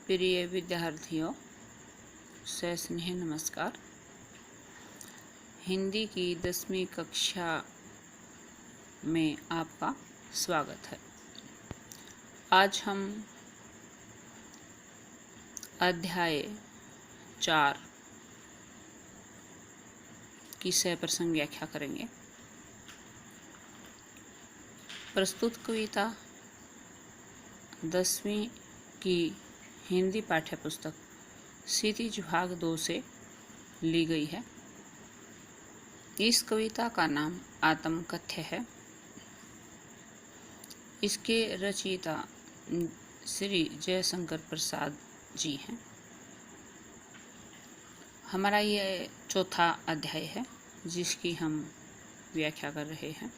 प्रिय विद्यार्थियों, सस्नेह नमस्कार। हिंदी की 10वीं कक्षा में आपका स्वागत है। आज हम अध्याय 4 की सह प्रसंग व्याख्या करेंगे। प्रस्तुत कविता 10वीं की हिंदी पाठ्य पुस्तक क्षितिज भाग 2 से ली गई है। इस कविता का नाम आत्मकथ्य है। इसके रचयिता श्री जयशंकर प्रसाद जी हैं। हमारा ये चौथा अध्याय है जिसकी हम व्याख्या कर रहे हैं।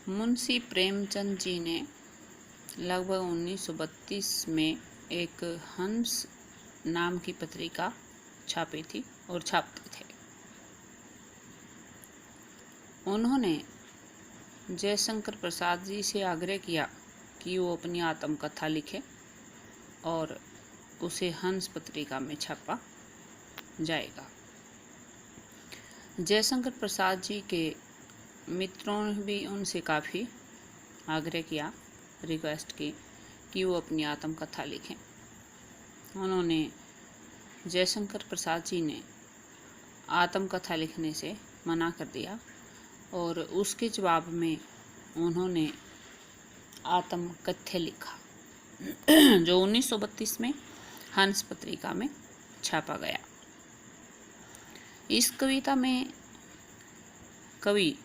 मुंशी प्रेमचंद जी ने लगभग 1932 में एक हंस नाम की पत्रिका छापी थी और छापते थे। उन्होंने जयशंकर प्रसाद जी से आग्रह किया कि वो अपनी आत्मकथा लिखे और उसे हंस पत्रिका में छापा जाएगा। जयशंकर प्रसाद जी के मित्रों ने भी उनसे काफ़ी आग्रह किया, रिक्वेस्ट की कि वो अपनी आत्मकथा लिखें। उन्होंने जयशंकर प्रसाद जी ने आत्मकथा लिखने से मना कर दिया और उसके जवाब में उन्होंने आत्मकथ्य लिखा जो 1932 में हंस पत्रिका में छापा गया। इस कविता में कवि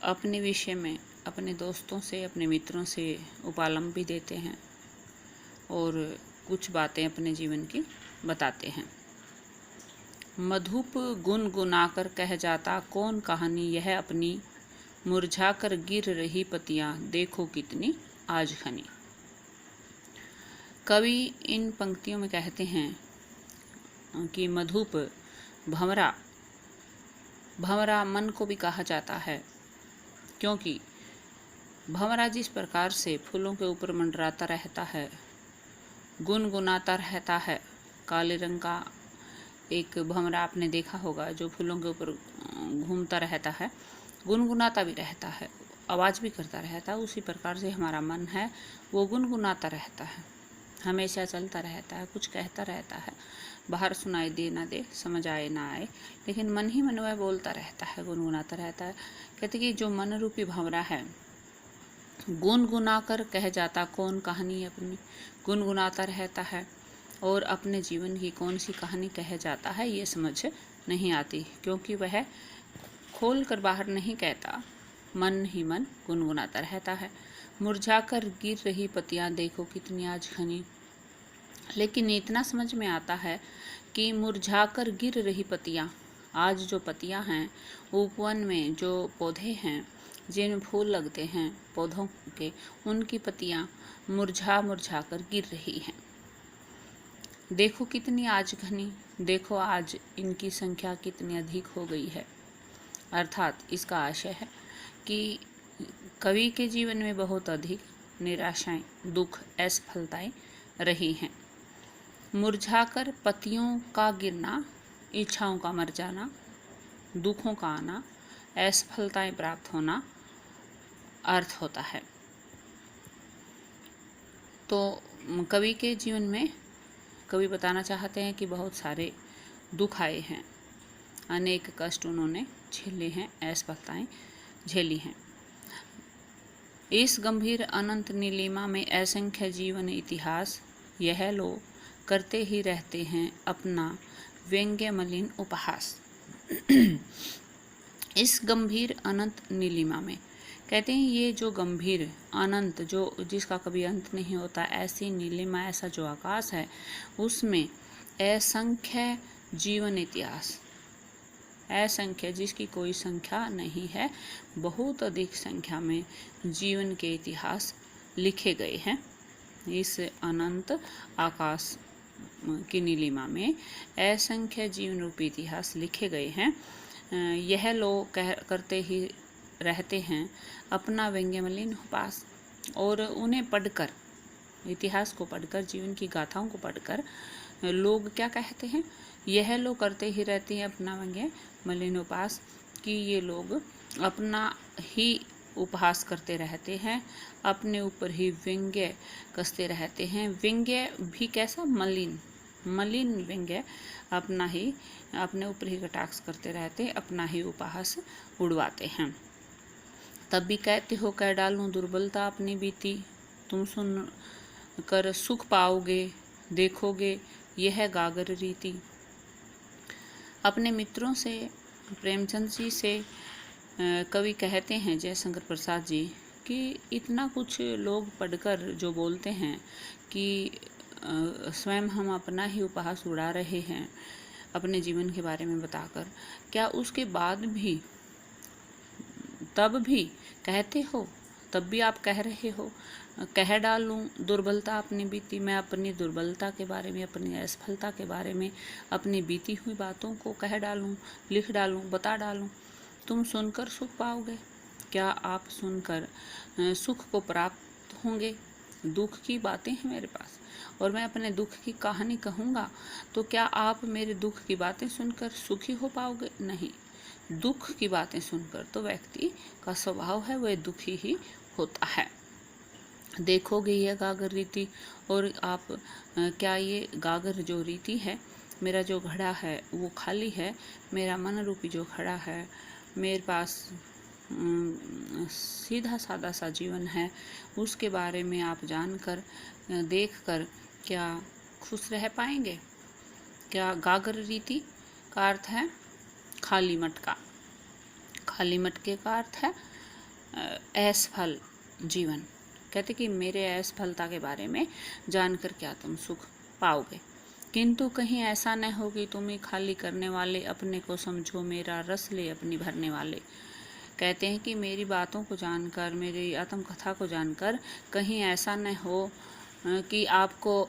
अपने विषय में अपने दोस्तों से, अपने मित्रों से उपालंब भी देते हैं और कुछ बातें अपने जीवन की बताते हैं। मधुप गुनगुनाकर कह जाता कौन कहानी यह अपनी, मुरझा कर गिर रही पत्तियां देखो कितनी आज घनी। कवि इन पंक्तियों में कहते हैं कि मधुप भंवरा मन को भी कहा जाता है, क्योंकि भंवरा जिस प्रकार से फूलों के ऊपर मंडराता रहता है, गुनगुनाता रहता है। काले रंग का एक भंवरा आपने देखा होगा जो फूलों के ऊपर घूमता रहता है, गुनगुनाता भी रहता है, आवाज़ भी करता रहता है। उसी प्रकार से हमारा मन है, वो गुनगुनाता रहता है, हमेशा चलता रहता है, कुछ कहता रहता है, बाहर सुनाई दे ना दे, समझ आए ना आए, लेकिन मन ही मन में बोलता रहता है, गुनगुनाता रहता है। कहते कि जो मन रूपी भंवरा है, गुनगुना कर कह जाता कौन कहानी अपनी, गुनगुनाता रहता है और अपने जीवन की कौन सी कहानी कह जाता है ये समझ नहीं आती, क्योंकि वह खोल कर बाहर नहीं कहता, मन ही मन गुनगुनाता रहता है। मुरझा कर गिर रही पत्तियां देखो कितनी आज घनी। लेकिन इतना समझ में आता है कि मुरझा कर गिर रही पत्तियां, आज जो पत्तियां हैं, उपवन में जो पौधे हैं जिनमें फूल लगते हैं पौधों के, उनकी पत्तियां मुरझा मुरझा कर गिर रही हैं। देखो कितनी आज घनी, देखो आज इनकी संख्या कितनी अधिक हो गई है। अर्थात इसका आशय है कि कवि के जीवन में बहुत अधिक निराशाएं, दुख, असफलताएं रही हैं। मुरझाकर पत्तियों का गिरना, इच्छाओं का मर जाना, दुखों का आना, असफलताएं प्राप्त होना अर्थ होता है। तो कवि के जीवन में कवि बताना चाहते हैं कि बहुत सारे दुख आए हैं, अनेक कष्ट उन्होंने झेले हैं, असफलताएं झेली हैं। इस गंभीर अनंत नीलिमा में असंख्य जीवन इतिहास यह लोग करते ही रहते हैं अपना व्यंग्य मलिन उपहास। इस गंभीर अनंत नीलिमा में कहते हैं ये जो गंभीर अनंत, जो जिसका कभी अंत नहीं होता, ऐसी नीलिमा, ऐसा जो आकाश है, उसमें असंख्य जीवन इतिहास, असंख्य जिसकी कोई संख्या नहीं है, बहुत अधिक संख्या में जीवन के इतिहास लिखे गए हैं। इस अनंत आकाश की नीलिमा में असंख्य जीवन रूपी इतिहास लिखे गए हैं। यह लोग करते ही रहते हैं अपना व्यंग्य मलिन उपहास, और उन्हें पढ़कर, इतिहास को पढ़कर, जीवन की गाथाओं को पढ़कर लोग क्या कहते हैं, यह लोग करते ही रहते हैं अपना व्यंग्य मलिन उपहास, कि ये लोग अपना ही उपहास करते रहते हैं, अपने ऊपर ही व्यंग्य कसते रहते हैं। व्यंग्य भी कैसा, मलिन, मलिन व्यंग्य, अपना ही, अपने ऊपर ही कटाक्ष करते रहते, अपना ही उपहास उड़वाते हैं। तब भी कहते हो कह डालूं दुर्बलता अपनी बीती, तुम सुन कर सुख पाओगे, देखोगे यह गागर रीति। अपने मित्रों से, प्रेमचंद जी से कवि कहते हैं, जयशंकर प्रसाद जी, कि इतना कुछ लोग पढ़कर जो बोलते हैं कि स्वयं हम अपना ही उपहास उड़ा रहे हैं अपने जीवन के बारे में बताकर, क्या उसके बाद भी, तब भी कहते हो, तब भी आप कह रहे हो कह डालूं दुर्बलता अपनी बीती, मैं अपनी दुर्बलता के बारे में, अपनी असफलता के बारे में, अपनी बीती हुई बातों को कह डालूं, लिख डालूं, बता डालूं, तुम सुनकर सुख पाओगे, क्या आप सुनकर सुख को प्राप्त होंगे। दुख की बातें हैं मेरे पास और मैं अपने दुख की कहानी कहूँगा, तो क्या आप मेरे दुख की बातें सुनकर सुखी हो पाओगे, नहीं। दुख की बातें सुनकर तो व्यक्ति का स्वभाव है वह दुखी ही होता है। देखोगे यह गागर रीति, और आप क्या ये गागर जो रीति है, मेरा जो घड़ा है वो खाली है, मेरा मन रूपी जो घड़ा है, मेरे पास सीधा सादा सा जीवन है, उसके बारे में आप जानकर, देखकर क्या खुश रह पाएंगे। क्या गागर रीति का अर्थ है खाली मटका, खाली मटके का अर्थ है असफल जीवन। कहते कि मेरे असफलता के बारे में जानकर क्या तुम सुख पाओगे, किंतु कहीं ऐसा न हो कि तुम्हें खाली करने वाले, अपने को समझो मेरा रस ले अपनी भरने वाले। कहते हैं कि मेरी बातों को जानकर, मेरी आत्मकथा को जानकर कहीं ऐसा न हो कि आपको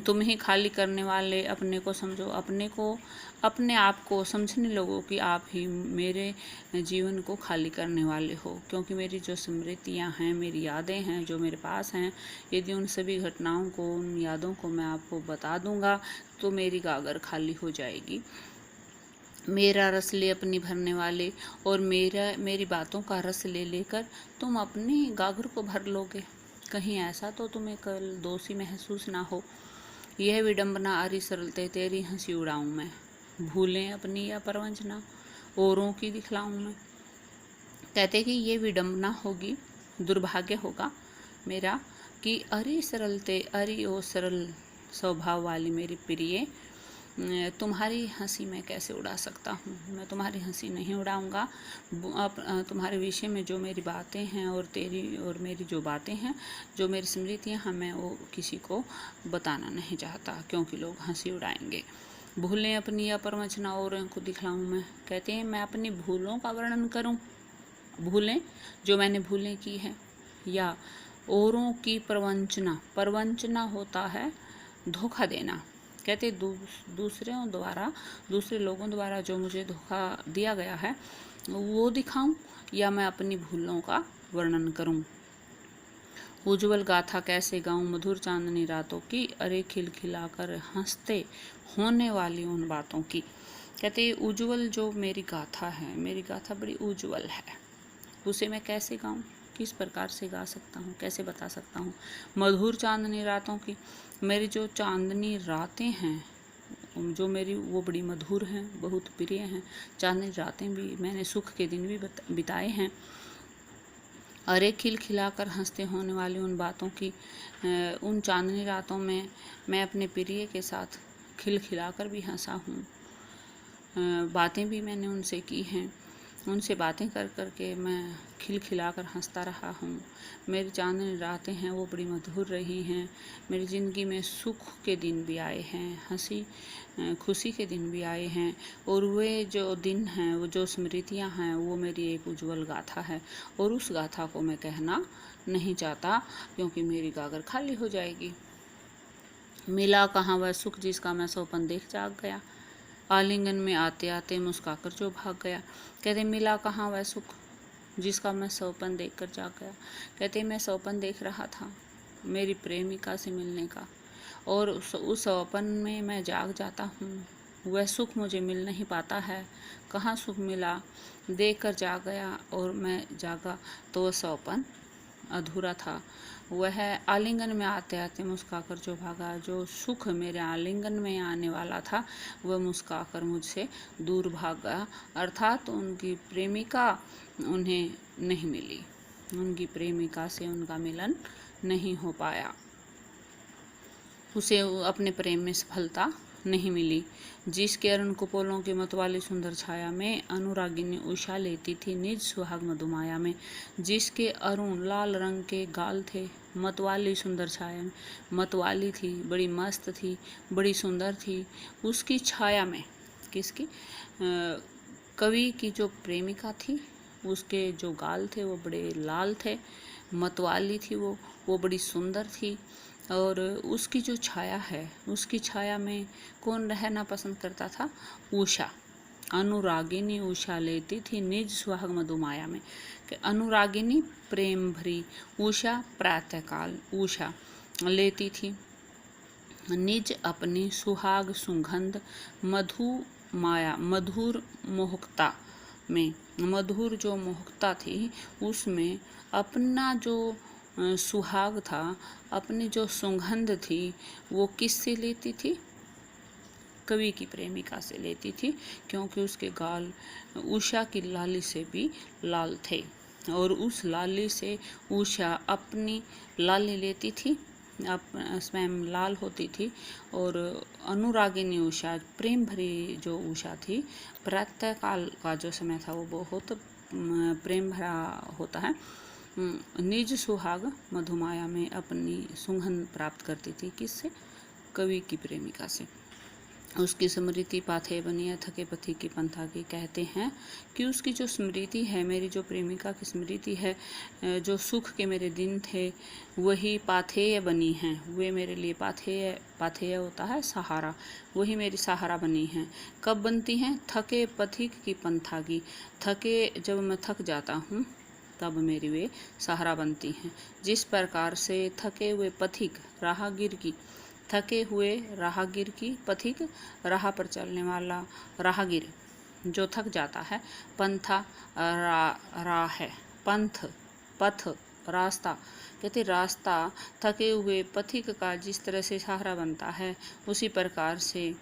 तुम ही खाली करने वाले, अपने को समझो, अपने को, अपने आप को समझने लगो कि आप ही मेरे जीवन को खाली करने वाले हो। क्योंकि मेरी जो स्मृतियाँ हैं, मेरी यादें हैं जो मेरे पास हैं, यदि उन सभी घटनाओं को, उन यादों को मैं आपको बता दूंगा तो मेरी गागर खाली हो जाएगी। मेरा रस ले अपनी भरने वाले, और मेरी बातों का रस ले लेकर तुम अपनी गागर को भर लोगे। कहीं ऐसा तो तुम्हें कल दोषी महसूस ना हो। यह विडंबना आरी सरलते तेरी हंसी उड़ाऊं मैं, भूलें अपनी या परवंजना औरों की दिखलाऊं मैं। कहते कि ये विडंबना होगी, दुर्भाग्य होगा मेरा कि अरे सरलते, अरे ओ सरल स्वभाव वाली मेरी प्रिय, तुम्हारी हंसी मैं कैसे उड़ा सकता हूँ। मैं तुम्हारी हंसी नहीं उड़ाऊँगा। तुम्हारे विषय में जो मेरी बातें हैं और तेरी और मेरी जो बातें हैं, जो मेरी स्मृतियाँ हैं, मैं वो किसी को बताना नहीं चाहता, क्योंकि लोग हंसी उड़ाएंगे। भूलें अपनी या परवंचना औरों को दिखलाऊँ मैं। कहते हैं मैं अपनी भूलों का वर्णन करूँ, भूलें जो मैंने भूलें की हैं, या औरों की प्रवंचना। प्रवंचना होता है धोखा देना। कहते दूसरों द्वारा, दूसरे लोगों द्वारा जो मुझे धोखा दिया गया है वो दिखाऊं, या मैं अपनी भूलों का वर्णन करूं। उज्ज्वल गाथा कैसे गाऊं मधुर चांदनी रातों की, अरे खिलखिलाकर हंसते होने वाली उन बातों की। कहते उज्ज्वल जो मेरी गाथा है, मेरी गाथा बड़ी उज्ज्वल है, उसे मैं कैसे गाऊं, किस प्रकार से गा सकता हूँ, कैसे बता सकता हूँ। मधुर चांदनी रातों की, मेरी जो चांदनी रातें हैं जो मेरी, वो बड़ी मधुर हैं, बहुत प्रिय हैं। चांदनी रातें भी, मैंने सुख के दिन भी बिताए हैं। अरे खिलखिलाकर हंसते होने वाली उन बातों की, उन चांदनी रातों में मैं अपने प्रिय के साथ खिलखिलाकर भी हंसा हूँ। बातें भी मैंने उनसे की हैं, उनसे बातें कर कर के मैं खिलखिलाकर हंसता रहा हूँ। मेरी चांदनी रातें हैं वो बड़ी मधुर रही हैं। मेरी ज़िंदगी में सुख के दिन भी आए हैं, हंसी खुशी के दिन भी आए हैं, और वे जो दिन हैं, वो जो स्मृतियाँ हैं, वो मेरी एक उज्जवल गाथा है। और उस गाथा को मैं कहना नहीं चाहता, क्योंकि मेरी गागर खाली हो जाएगी। मिला कहाँ वह सुख जिसका मैं सौपन देख जाग गया, आलिंगन में आते आते मुस्काकर जो भाग गया। कहते मिला कहाँ वह सुख, जिसका मैं सपन देखकर जाग गया। कहते मैं सपन देख रहा था मेरी प्रेमिका से मिलने का, और उस सपन में मैं जाग जाता हूँ। वह सुख मुझे मिल नहीं पाता है। कहाँ सुख मिला, देख कर जाग गया और मैं जागा तो वह सपन अधूरा था। वह आलिंगन में आते आते मुस्काकर जो भागा, जो सुख मेरे आलिंगन में आने वाला था वह मुस्काकर मुझसे दूर भाग गया। अर्थात उनकी प्रेमिका उन्हें नहीं मिली, उनकी प्रेमिका से उनका मिलन नहीं हो पाया, उसे अपने प्रेम में सफलता नहीं मिली। जिसके अरुण कुपोलों की मतवाली सुंदर छाया में अनुरागिनी उषा लेती थी निज सुहाग मधुमाया में। जिसके अरुण लाल रंग के गाल थे, मतवाली सुंदर छाया में, मतवाली थी, बड़ी मस्त थी, बड़ी सुंदर थी। उसकी छाया में, किसकी, कवि की जो प्रेमिका थी, उसके जो गाल थे वो बड़े लाल थे, मतवाली थी, वो बड़ी सुंदर थी। और उसकी जो छाया है, उसकी छाया में कौन रहना पसंद करता था? उषा। अनुरागिनी उषा लेती थी निज सुहाग मधुमाया में। अनुरागिनी प्रेम भरी उषा, प्रातःकाल उषा लेती थी निज अपनी सुहाग सुगंध मधु माया, मधुर मोहकता में, मधुर जो मोहकता थी उसमें अपना जो सुहाग था, अपनी जो सुगंध थी वो किससे लेती थी? कवि की प्रेमिका से लेती थी, क्योंकि उसके गाल उषा की लाली से भी लाल थे और उस लाली से उषा अपनी लाली लेती थी, स्वयं लाल होती थी। और अनुरागिनी उषा, प्रेम भरी जो उषा थी, प्रातःकाल का जो समय था वो बहुत प्रेम भरा होता है। निज सुहाग मधुमाया में अपनी सुगंध प्राप्त करती थी, किससे? कवि की प्रेमिका से। उसकी स्मृति पाथे बनी थके पथी की पंथा की। कहते हैं कि उसकी जो स्मृति है, मेरी जो प्रेमिका की स्मृति है, जो सुख के मेरे दिन थे वही पाथेय बनी हैं। वे मेरे लिए पाथेय होता है सहारा, वही मेरी सहारा बनी हैं। कब बनती हैं? थके पथिक की पंथा की। थके, जब मैं थक जाता हूँ तब मेरी वे सहारा बनती हैं। जिस प्रकार से थके हुए पथिक राहगीर की, थके हुए राहगीर की, पथिक राह पर चलने वाला राहगीर जो थक जाता है, पंथा राह है, पंथ पथ रास्ता, कहते रास्ता थके हुए पथिक का जिस तरह से सहारा बनता है, उसी प्रकार से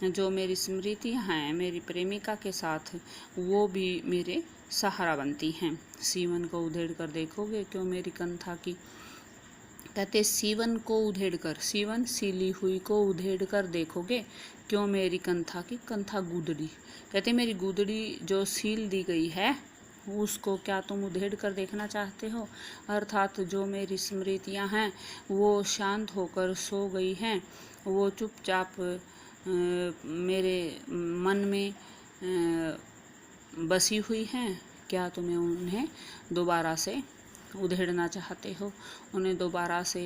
जो मेरी स्मृतियाँ हैं मेरी प्रेमिका के साथ, वो भी मेरे सहारा बनती हैं। सीवन को उधेड़ कर देखोगे क्यों मेरी कंथा की। कहते सीवन को उधेड़ कर, सीवन सीली हुई को उधेड़ कर देखोगे क्यों मेरी कंथा की। कंथा गुदड़ी, कहते मेरी गुदड़ी जो सील दी गई है उसको क्या तुम उधेड़ कर देखना चाहते हो? अर्थात जो मेरी स्मृतियाँ हैं वो शांत होकर सो गई हैं, वो चुपचाप मेरे मन में बसी हुई हैं। क्या तुम्हें उन्हें दोबारा से उधेड़ना चाहते हो? उन्हें दोबारा से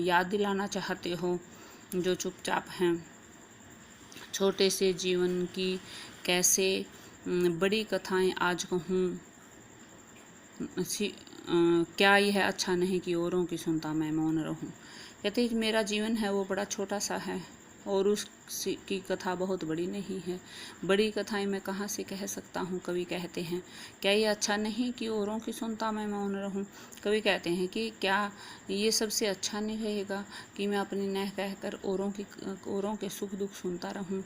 याद दिलाना चाहते हो जो चुपचाप हैं? छोटे से जीवन की कैसे बड़ी कथाएं आज कहूँ। क्या यह अच्छा नहीं कि औरों की सुनता मैं मौन रहूं। कहते मेरा जीवन है वो बड़ा छोटा सा है और उसकी कथा बहुत बड़ी नहीं है। बड़ी कथाएं मैं कहाँ से कह सकता हूँ? कवि कहते हैं क्या ये अच्छा नहीं कि औरों की सुनता मैं मौन रहूं। कवि कहते हैं कि क्या ये सबसे अच्छा नहीं रहेगा कि मैं अपनी नह कहकर औरों के सुख दुख सुनता रहूं।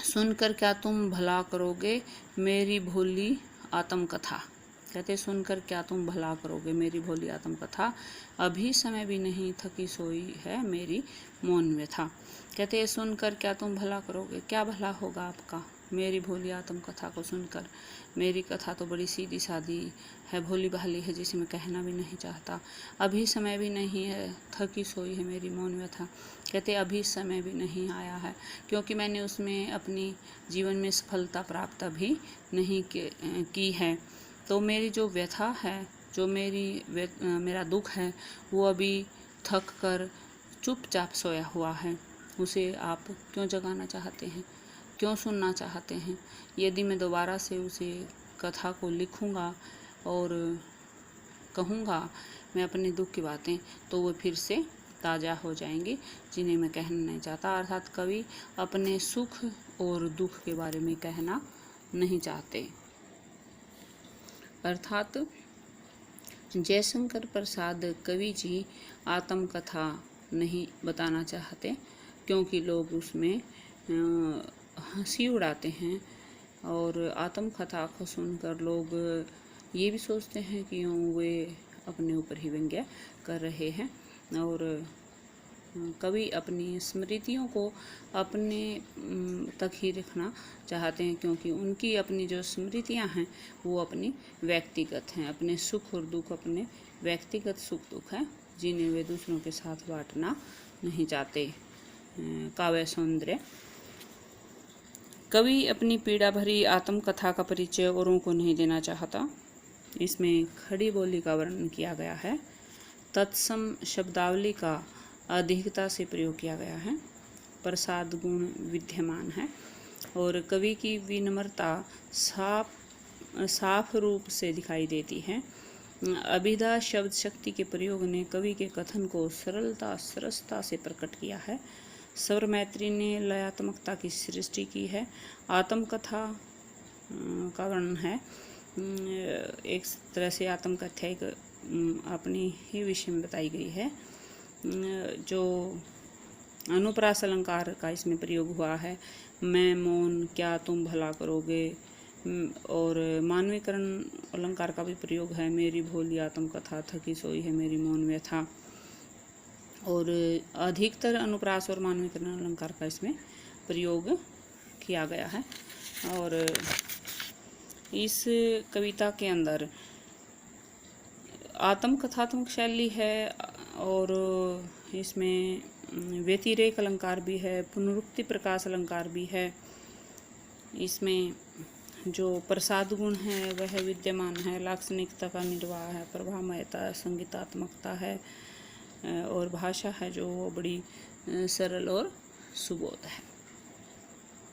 सुनकर क्या तुम भला करोगे मेरी भोली आत्मकथा। कहते सुनकर क्या तुम भला करोगे मेरी भोली आत्मकथा। अभी समय भी नहीं थकी सोई है मेरी मौन व्यथा। कहते सुनकर क्या तुम भला करोगे, क्या भला होगा आपका मेरी भोली आत्मकथा को सुनकर। मेरी कथा तो बड़ी सीधी सादी है, भोली भाली है, जिसे मैं कहना भी नहीं चाहता। अभी समय भी नहीं है, थकी सोई है मेरी मौन व्यथा। कहते अभी समय भी नहीं आया है क्योंकि मैंने उसमें अपनी जीवन में सफलता प्राप्त अभी नहीं की है। तो मेरी जो व्यथा है, जो मेरा दुख है, वो अभी थक कर चुपचाप सोया हुआ है। उसे आप क्यों जगाना चाहते हैं, क्यों सुनना चाहते हैं? यदि मैं दोबारा से उसे कथा को लिखूँगा और कहूँगा मैं अपने दुख की बातें, तो वो फिर से ताज़ा हो जाएंगी, जिन्हें मैं कहना नहीं चाहता। अर्थात कवि अपने सुख और दुख के बारे में कहना नहीं चाहते। अर्थात जयशंकर प्रसाद कवि जी आत्मकथा नहीं बताना चाहते, क्योंकि लोग उसमें हंसी उड़ाते हैं और आत्मकथा को सुनकर लोग ये भी सोचते हैं कि वे अपने ऊपर ही व्यंग्य कर रहे हैं। और कवि अपनी स्मृतियों को अपने तक ही रखना चाहते हैं, क्योंकि उनकी अपनी जो स्मृतियां हैं वो अपनी व्यक्तिगत हैं। अपने सुख और दुख अपने व्यक्तिगत सुख दुख हैं, जिन्हें वे दूसरों के साथ बांटना नहीं चाहते। काव्य सौंदर्य। कवि अपनी पीड़ा भरी आत्मकथा का परिचय औरों को नहीं देना चाहता। इसमें खड़ी बोली का वर्णन किया गया है। तत्सम शब्दावली का अधिकता से प्रयोग किया गया है। प्रसाद गुण विद्यमान है और कवि की विनम्रता साफ रूप से दिखाई देती है। अभिधा शब्द शक्ति के प्रयोग ने कवि के कथन को सरसता से प्रकट किया है। स्वर मैत्री ने लयात्मकता की सृष्टि की है। आत्मकथा का वर्णन है। एक तरह से आत्मकथा एक अपनी ही विषय में बताई गई है। जो अनुप्रास अलंकार का इसमें प्रयोग हुआ है। मैं मौन क्या तुम भला करोगे, और मानवीकरण अलंकार का भी प्रयोग है। मेरी भोली आत्मकथा थकी सोई है मेरी मौन व्यथा। और अधिकतर अनुप्रास और मानवीकरण अलंकार का इसमें प्रयोग किया गया है। और इस कविता के अंदर आत्मकथात्मक शैली है और इसमें व्यतिरेक अलंकार भी है, पुनरुक्ति प्रकाश अलंकार भी है। इसमें जो प्रसाद गुण है वह विद्यमान है। लाक्षणिकता का निर्वाह है, प्रभामयता, संगीतात्मकता है और भाषा है जो वो बड़ी सरल और सुबोध है।